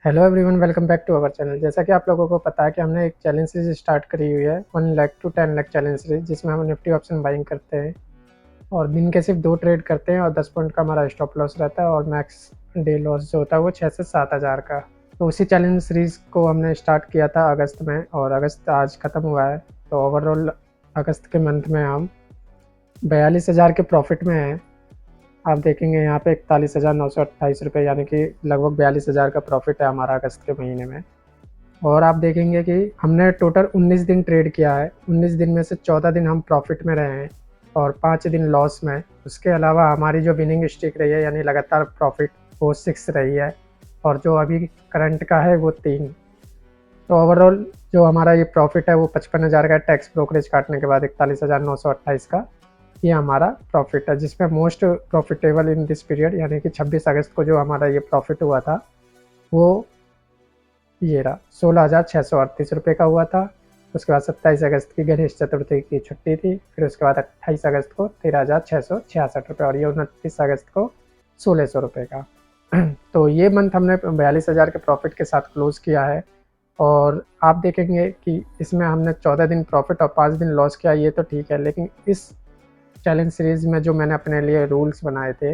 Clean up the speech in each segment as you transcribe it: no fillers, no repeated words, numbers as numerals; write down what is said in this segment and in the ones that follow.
Hello everyone, welcome back to our channel. जैसा कि आप लोगों को पता है कि हमने एक चैलेंज सीरीज स्टार्ट करी हुई है 1 lakh to 10 lakh challenge series, जिसमें हम निफ्टी ऑप्शन बाइंग करते हैं और दिन के सिर्फ 2 ट्रेड करते हैं और 10 पॉइंट का हमारा स्टॉप लॉस रहता है और मैक्स डे लॉस जो होता है वो 6 से 7 हज़ार का। तो उसी चैलेंज सीरीज को हमने स्टार्ट किया था अगस्त में और अगस्त आज ख़त्म हुआ है। तो ओवरऑल अगस्त के मंथ में हम 42,000 के प्रॉफिट में हैं। आप देखेंगे यहाँ पे 41,928 रुपये, यानी कि लगभग 42,000 का प्रॉफिट है हमारा अगस्त के महीने में। और आप देखेंगे कि हमने टोटल 19 दिन ट्रेड किया है। 19 दिन में से 14 दिन हम प्रॉफिट में रहे हैं और 5 दिन लॉस में। उसके अलावा हमारी जो विनिंग स्ट्रीक रही है, यानी लगातार प्रॉफिट, वो 6 रही है और जो अभी करंट का है वो 3। तो ओवरऑल जो हमारा ये प्रॉफिट है वो 55,000 का, टैक्स ब्रोकरेज काटने के बाद 41,928 का ये हमारा प्रॉफिट है, जिसमें most profitable in this period यानी कि 26 अगस्त को जो हमारा ये प्रॉफिट हुआ था वो ये रहा 16,638 रुपये का हुआ था। उसके बाद 27 अगस्त की गणेश चतुर्थी की छुट्टी थी। फिर उसके बाद 28 अगस्त को 13,666 रुपये और ये 29 अगस्त को 1,600 रुपये का। तो ये मंथ हमने 42,000 के प्रॉफिट के साथ क्लोज किया है। और आप देखेंगे कि इसमें हमने 14 दिन प्रॉफिट और 5 दिन लॉस किया, ये तो ठीक है, लेकिन इस चैलेंज सीरीज में जो मैंने अपने लिए रूल्स बनाए थे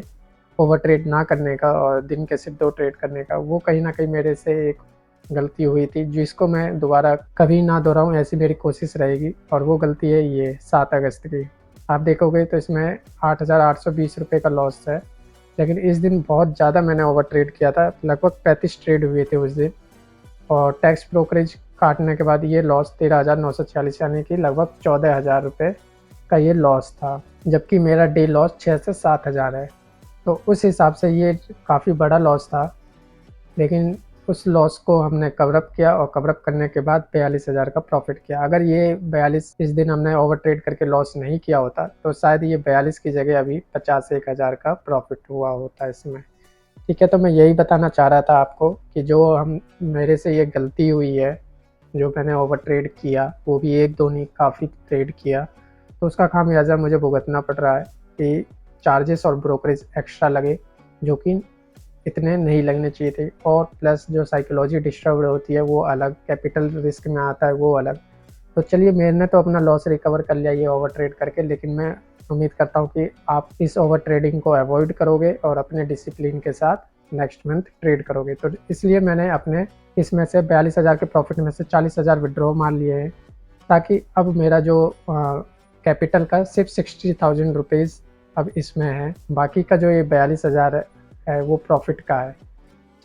ओवर ट्रेड ना करने का और दिन के सिर्फ 2 ट्रेड करने का, वो कहीं ना कहीं मेरे से एक गलती हुई थी, जिसको मैं दोबारा कभी ना दोहराऊं, ऐसी मेरी कोशिश रहेगी। और वो गलती है ये 7 अगस्त की। आप देखोगे तो इसमें 8,820 रुपये का लॉस है, लेकिन इस दिन बहुत ज़्यादा मैंने ओवर ट्रेड किया था। लगभग 35 ट्रेड हुए थे उस दिन और टैक्स ब्रोकरेज काटने के बाद ये लॉस 13,946, यानी कि लगभग 14,000 रुपये का ये लॉस था, जबकि मेरा डे लॉस 6 से 7 हज़ार है। तो उस हिसाब से ये काफ़ी बड़ा लॉस था, लेकिन उस लॉस को हमने कवर अप किया और कवर अप करने के बाद 42,000 का प्रॉफिट किया। अगर ये 42 इस दिन हमने ओवर ट्रेड करके लॉस नहीं किया होता तो शायद ये 42 की जगह अभी 50-1,000 का प्रॉफिट हुआ होता इसमें। ठीक है, तो मैं यही बताना चाह रहा था आपको कि जो हम मेरे से ये गलती हुई है, जो मैंने ओवर ट्रेड किया, वो भी एक दो नहीं, काफ़ी ट्रेड किया, तो उसका खामियाजा मुझे भुगतना पड़ रहा है कि चार्जेस और ब्रोकरेज एक्स्ट्रा लगे, जो कि इतने नहीं लगने चाहिए थे। और प्लस जो साइकोलॉजी डिस्टर्ब होती है वो अलग, कैपिटल रिस्क में आता है वो अलग। तो चलिए, मैंने तो अपना लॉस रिकवर कर लिया ये ओवर ट्रेड करके, लेकिन मैं उम्मीद करता हूँ कि आप इस ओवर ट्रेडिंग को अवॉइड करोगे और अपने डिसिप्लिन के साथ नेक्स्ट मंथ ट्रेड करोगे। तो इसलिए मैंने अपने इसमें से 42,000 के प्रॉफिट में से 40,000 विड्रॉ मार लिए हैं, ताकि अब मेरा जो कैपिटल का सिर्फ 60,000 रुपीज़ अब इसमें है। बाकी का जो ये 42,000 है वो प्रॉफिट का है।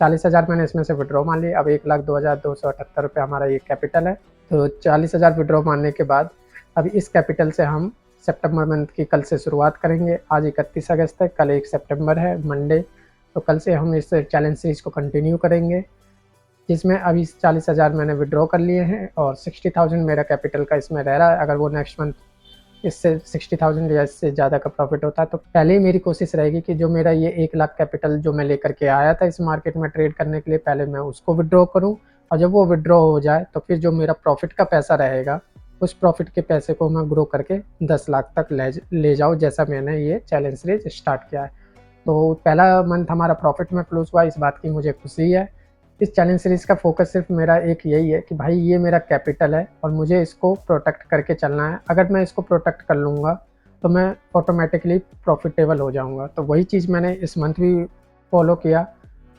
40,000 मैंने इसमें से विड्रॉ मान लिए। अब 1,02,278 रुपये हमारा ये कैपिटल है। तो 40,000 विड्रॉ मारने के बाद अब इस कैपिटल से हम सितंबर मंथ की कल से शुरुआत करेंगे। आज 31 अगस्त है, कल 1 सितंबर है, मंडे। तो कल से हम इस चैलेंज सीरीज को कंटिन्यू करेंगे, जिसमें अभी 40,000 मैंने विड्रॉ कर लिए हैं और 60,000 मेरा कैपिटल का इसमें रह रहा है। अगर वो नेक्स्ट मंथ इससे 60,000 या इससे ज़्यादा का प्रॉफिट होता है तो पहले ही मेरी कोशिश रहेगी कि जो मेरा ये 1 लाख कैपिटल जो मैं लेकर के आया था इस मार्केट में ट्रेड करने के लिए, पहले मैं उसको विड्रॉ करूं। और जब वो विड्रॉ हो जाए तो फिर जो मेरा प्रॉफिट का पैसा रहेगा, उस प्रॉफिट के पैसे को मैं ग्रो करके 10 लाख तक ले जाऊँ, जैसा मैंने ये चैलेंज सीरीज स्टार्ट किया है। तो पहला मंथ हमारा प्रॉफिट में क्लोज हुआ, इस बात की मुझे खुशी है। इस चैलेंज सीरीज का फोकस सिर्फ मेरा एक यही है कि भाई ये मेरा कैपिटल है और मुझे इसको प्रोटेक्ट करके चलना है। अगर मैं इसको प्रोटेक्ट कर लूँगा तो मैं ऑटोमेटिकली प्रॉफिटेबल हो जाऊँगा। तो वही चीज़ मैंने इस मंथ भी फॉलो किया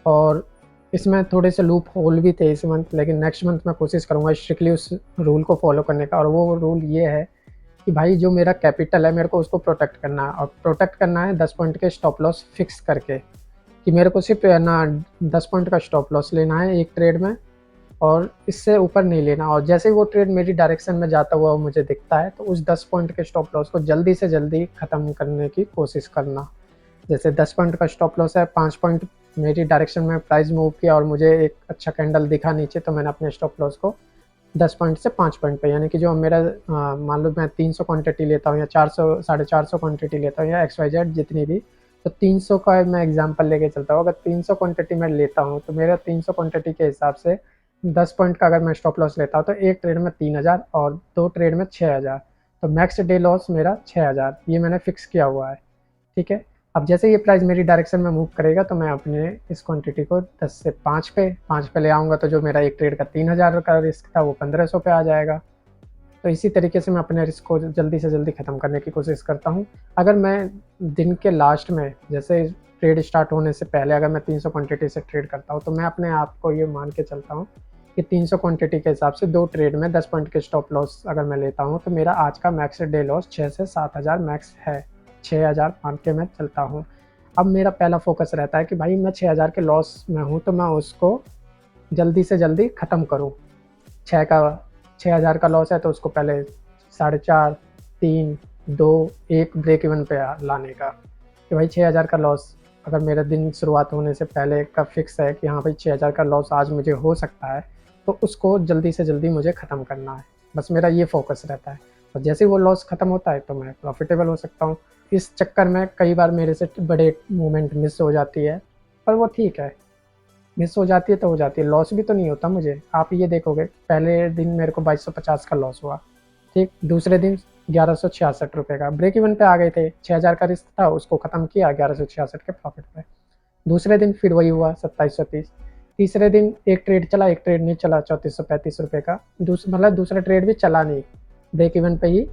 और इसमें थोड़े से लूप होल भी थे इस मंथ, लेकिन नेक्स्ट मंथ मैं कोशिश करूँगा स्ट्रिक्टली उस रूल को फॉलो करने का। और वो रूल ये है कि भाई जो मेरा कैपिटल है मेरे को उसको प्रोटेक्ट करना है, और प्रोटेक्ट करना है 10 पॉइंट के स्टॉप लॉस फिक्स करके, कि मेरे को सिर्फ ना 10 पॉइंट का स्टॉप लॉस लेना है एक ट्रेड में और इससे ऊपर नहीं लेना। और जैसे ही वो ट्रेड मेरी डायरेक्शन में जाता हुआ मुझे दिखता है तो उस 10 पॉइंट के स्टॉप लॉस को जल्दी से जल्दी ख़त्म करने की कोशिश करना। जैसे 10 पॉइंट का स्टॉप लॉस है, 5 पॉइंट मेरी डायरेक्शन में प्राइस मूव किया और मुझे एक अच्छा कैंडल दिखा नीचे, तो मैंने अपने स्टॉप लॉस को 10 पॉइंट से 5 पॉइंट पे, यानी कि जो मेरा मान लो मैं 300 क्वांटिटी लेता हूँ या 400 450 क्वांटिटी लेता हूँ या XYZ जितनी भी, तो 300 का मैं एग्जांपल लेके चलता हूँ। अगर 300 क्वांटिटी मैं लेता हूँ तो मेरा 300 क्वांटिटी के हिसाब से 10 पॉइंट का अगर मैं स्टॉप लॉस लेता हूँ तो एक ट्रेड में 3,000 और 2 ट्रेड में 6,000। तो मैक्स डे लॉस मेरा 6,000, ये मैंने फिक्स किया हुआ है। ठीक है, अब जैसे ये प्राइस मेरी डायरेक्शन में मूव करेगा तो मैं अपने इस क्वांटिटी को 10 से 5 पे ले आऊँगा, तो जो मेरा एक ट्रेड का 3000 का रिस्क था वो 1500 पे आ जाएगा। तो इसी तरीके से मैं अपने रिस्क को जल्दी से जल्दी ख़त्म करने की कोशिश करता हूँ। अगर मैं दिन के लास्ट में, जैसे ट्रेड स्टार्ट होने से पहले अगर मैं 300 क्वांटिटी से ट्रेड करता हूँ, तो मैं अपने आप को ये मान के चलता हूँ कि 300 क्वांटिटी के हिसाब से 2 ट्रेड में 10 पॉइंट के स्टॉप लॉस अगर मैं लेता हूँ, तो मेरा आज का मैक्स डे लॉस 6 से 7000 मैक्स है। 6000 मान के मैं चलता हूँ। अब मेरा पहला फ़ोकस रहता है कि भाई मैं 6000 के लॉस में हूँ, तो मैं उसको जल्दी से जल्दी ख़त्म करूँ। 6 का 6000 का लॉस है तो उसको पहले 4.5, 3, 2, 1 ब्रेक इवन पे लाने का, कि भाई 6000 का लॉस अगर मेरा दिन शुरुआत होने से पहले का फिक्स है कि हाँ भाई 6000 का लॉस आज मुझे हो सकता है, तो उसको जल्दी से जल्दी मुझे ख़त्म करना है। बस मेरा ये फ़ोकस रहता है, और जैसे ही वो लॉस ख़त्म होता है तो मैं प्रॉफिटेबल हो सकता हूँ। इस चक्कर में कई बार मेरे से बड़े मूवमेंट मिस हो जाती है, पर वो ठीक है, मिस हो जाती है तो हो जाती है, लॉस भी तो नहीं होता मुझे। आप ये देखोगे पहले दिन मेरे को 2250 का लॉस हुआ, ठीक, दूसरे दिन 1166 रुपये का, ब्रेक इवन पे आ गए थे, 6000 का रिस्क था उसको ख़त्म किया 1166 के प्रॉफिट पे। दूसरे दिन फिर वही हुआ 2730। तीसरे दिन एक ट्रेड चला, एक ट्रेड नहीं चला, 3435 रुपये का, मतलब दूसरा ट्रेड भी चला नहीं, ब्रेक इवन पे ही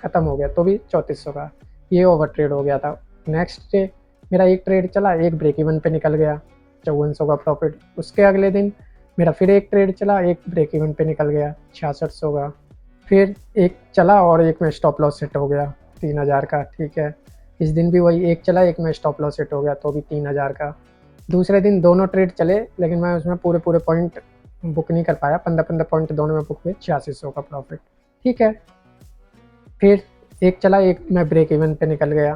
ख़त्म हो गया, तो भी 3400 का, ये ओवर ट्रेड हो गया था। नेक्स्ट डे मेरा एक ट्रेड चला, एक ब्रेक इवन पे निकल गया, 5400 का प्रॉफिट। उसके अगले दिन मेरा फिर एक ट्रेड चला, एक ब्रेक इवन पे निकल गया, 6600 का। फिर एक चला और एक में स्टॉप लॉस सेट हो गया 3000 का, ठीक है। इस दिन भी वही एक चला, एक में स्टॉप लॉस सेट हो गया, तो भी 3000 का। दूसरे दिन दोनों ट्रेड चले, लेकिन मैं उसमें पूरे पूरे पॉइंट बुक नहीं कर पाया, 15-15 पॉइंट दोनों में बुक हुए, 8600 का प्रॉफिट, ठीक है। फिर एक चला, एक में ब्रेक इवन पे निकल गया।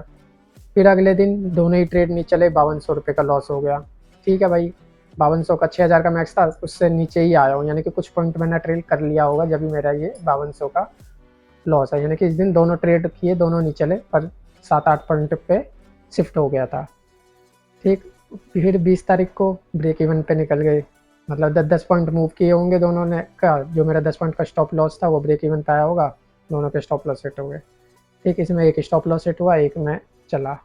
फिर अगले दिन दोनों ही ट्रेड नहीं चले, 5200 का लॉस हो गया, ठीक है भाई। 5200 का 6000 का मैक्स था, उससे नीचे ही आया हूँ, यानी कि कुछ पॉइंट मैंने ट्रेड कर लिया होगा जब भी मेरा ये 5200 का लॉस है, यानी कि इस दिन दोनों ट्रेड किए, दोनों नहीं चले, पर 7-8 पॉइंट पे शिफ्ट हो गया था, ठीक। फिर 20 तारीख को ब्रेक इवन पे निकल गए, मतलब 10-10 पॉइंट मूव किए होंगे दोनों ने का, जो मेरा 10 पॉइंट का स्टॉप लॉस था वो ब्रेक इवन पे आया होगा, दोनों के स्टॉप लॉस सेट हो गए, ठीक। इसमें एक स्टॉप लॉस सेट हुआ, एक में चला,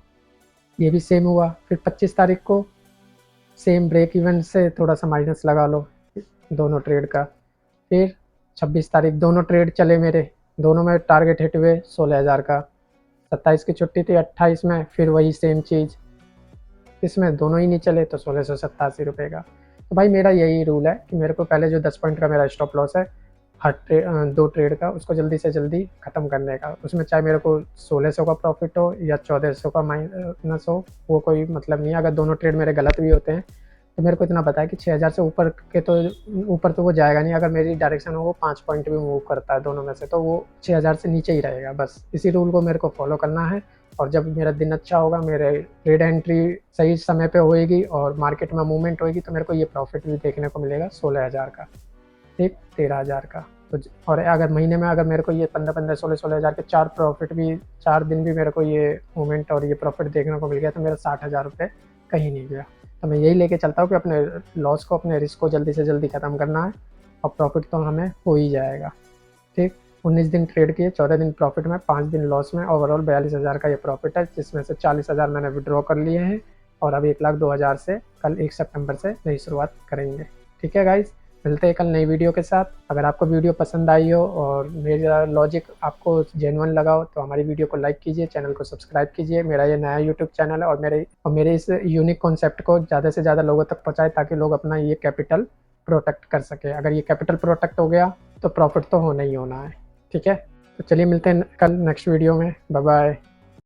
ये भी सेम हुआ। फिर 25 तारीख को सेम ब्रेक इवन से थोड़ा सा माइनस लगा लो दोनों ट्रेड का। फिर 26 तारीख दोनों ट्रेड चले मेरे, दोनों में टारगेट हिट हुए 16000 का। 27 की छुट्टी थी, 28 में फिर वही सेम चीज़, इसमें दोनों ही नहीं चले, तो 1687 रुपये का। तो भाई मेरा यही रूल है कि मेरे को पहले जो 10 पॉइंट का मेरा स्टॉप लॉस है हर दो ट्रेड का, उसको जल्दी से जल्दी ख़त्म करने का। उसमें चाहे मेरे को 1600 का प्रॉफिट हो या 1400 का माइनस हो, वो कोई मतलब नहीं है। अगर दोनों ट्रेड मेरे गलत भी होते हैं तो मेरे को इतना पता है कि 6000 से ऊपर के तो ऊपर तो वो जाएगा नहीं। अगर मेरी डायरेक्शन हो वो 5 पॉइंट भी मूव करता है दोनों में से, तो वो 6000 से नीचे ही रहेगा। बस इसी रूल को मेरे को फॉलो करना है, और जब मेरा दिन अच्छा होगा, मेरे ट्रेड एंट्री सही समय पे होएगी और मार्केट में मूवमेंट होएगी, तो मेरे को ये प्रॉफिट भी देखने को मिलेगा 16000 का, ठीक, 13000 का। तो और अगर महीने में अगर मेरे को ये 15-15, 16-16 हज़ार के 4 प्रॉफिट भी, 4 दिन भी मेरे को ये मूवमेंट और ये प्रॉफिट देखने को मिल गया, तो मेरा 60,000 रुपये कहीं नहीं गया। तो मैं यही लेके चलता हूँ कि अपने लॉस को, अपने रिस्क को जल्दी से जल्दी ख़त्म करना है, और प्रॉफिट तो हमें हो ही जाएगा, ठीक। 19 दिन ट्रेड किए, 14 दिन प्रॉफिट में, 5 दिन लॉस में, ओवरऑल 42,000 का ये प्रॉफिट है, जिसमें से 40,000 मैंने विड्रॉ कर लिए हैं, और अब 1,02,000 से कल 1 सितंबर से नई शुरुआत करेंगे। ठीक है गाइज़, मिलते हैं कल नई वीडियो के साथ। अगर आपको वीडियो पसंद आई हो और मेरा लॉजिक आपको जेन्युइन लगा हो, तो हमारी वीडियो को लाइक कीजिए, चैनल को सब्सक्राइब कीजिए। मेरा ये नया यूट्यूब चैनल है, और मेरे इस यूनिक कॉन्सेप्ट को ज़्यादा से ज़्यादा लोगों तक पहुँचाए, ताकि लोग अपना ये कैपिटल प्रोटेक्ट कर सके। अगर ये कैपिटल प्रोटेक्ट हो गया तो प्रॉफिट तो होना ही होना है, ठीक है। तो चलिए मिलते हैं कल नेक्स्ट वीडियो में, बाय बाय।